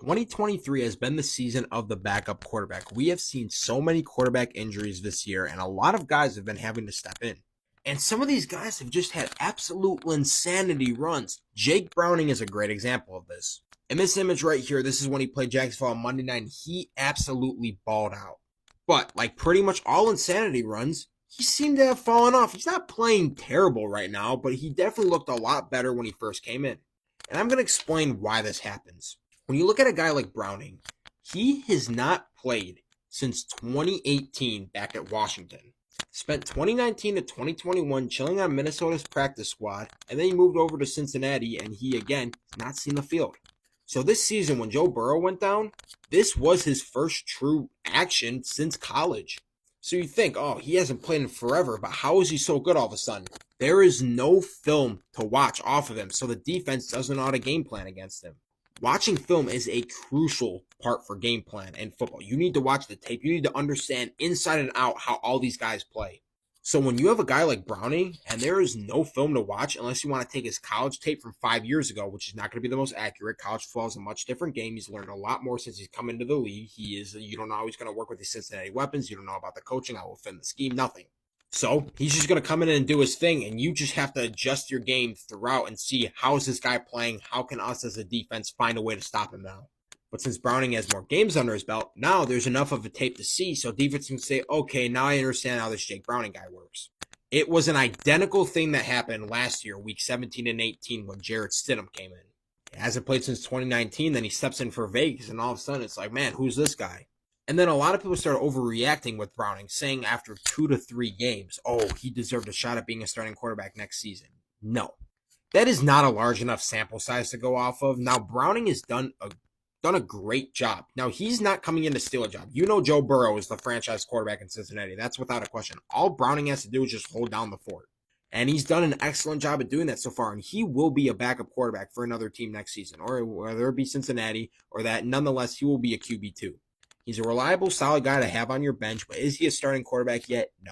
2023 has been the season of the backup quarterback. We have seen so many quarterback injuries this year, and a lot of guys have been having to step in. And some of these guys have just had absolute insanity runs. Jake Browning is a great example of this. In this image right here, this is when he played Jacksonville on Monday night, and he absolutely balled out. But like pretty much all insanity runs, he seemed to have fallen off. He's not playing terrible right now, but he definitely looked a lot better when he first came in. And I'm going to explain why this happens. When you look at a guy like Browning, he has not played since 2018 back at Washington. Spent 2019 to 2021 chilling on Minnesota's practice squad, and then he moved over to Cincinnati, and he, again, has not seen the field. So this season, when Joe Burrow went down, this was his first true action since college. So you think, oh, he hasn't played in forever, but how is he so good all of a sudden? There is no film to watch off of him, so the defense doesn't know how to game plan against him. Watching film is a crucial part for game plan in football. You need to watch the tape. You need to understand inside and out how all these guys play. So when you have a guy like Browning and there is no film to watch unless you want to take his college tape from 5 years ago, which is not going to be the most accurate. College football is a much different game. He's learned a lot more since he's come into the league. You don't know how he's going to work with the Cincinnati weapons. You don't know about the coaching, how will fit in the scheme, nothing. So he's just going to come in and do his thing, and you just have to adjust your game throughout and see how is this guy playing, how can us as a defense find a way to stop him now. But since Browning has more games under his belt, now there's enough of a tape to see, so defense can say, okay, now I understand how this Jake Browning guy works. It was an identical thing that happened last year, week 17 and 18, when Jarrett Stidham came in. He hasn't played since 2019, then he steps in for Vegas, and all of a sudden it's like, man, who's this guy? And then a lot of people started overreacting with Browning, saying after 2 to 3 games, oh, he deserved a shot at being a starting quarterback next season. No. That is not a large enough sample size to go off of. Now, Browning has done a great job. Now, he's not coming in to steal a job. You know Joe Burrow is the franchise quarterback in Cincinnati. That's without a question. All Browning has to do is just hold down the fort. And he's done an excellent job at doing that so far. And he will be a backup quarterback for another team next season, or whether it be Cincinnati or that. Nonetheless, he will be a QB2. He's a reliable, solid guy to have on your bench, but is he a starting quarterback yet? No.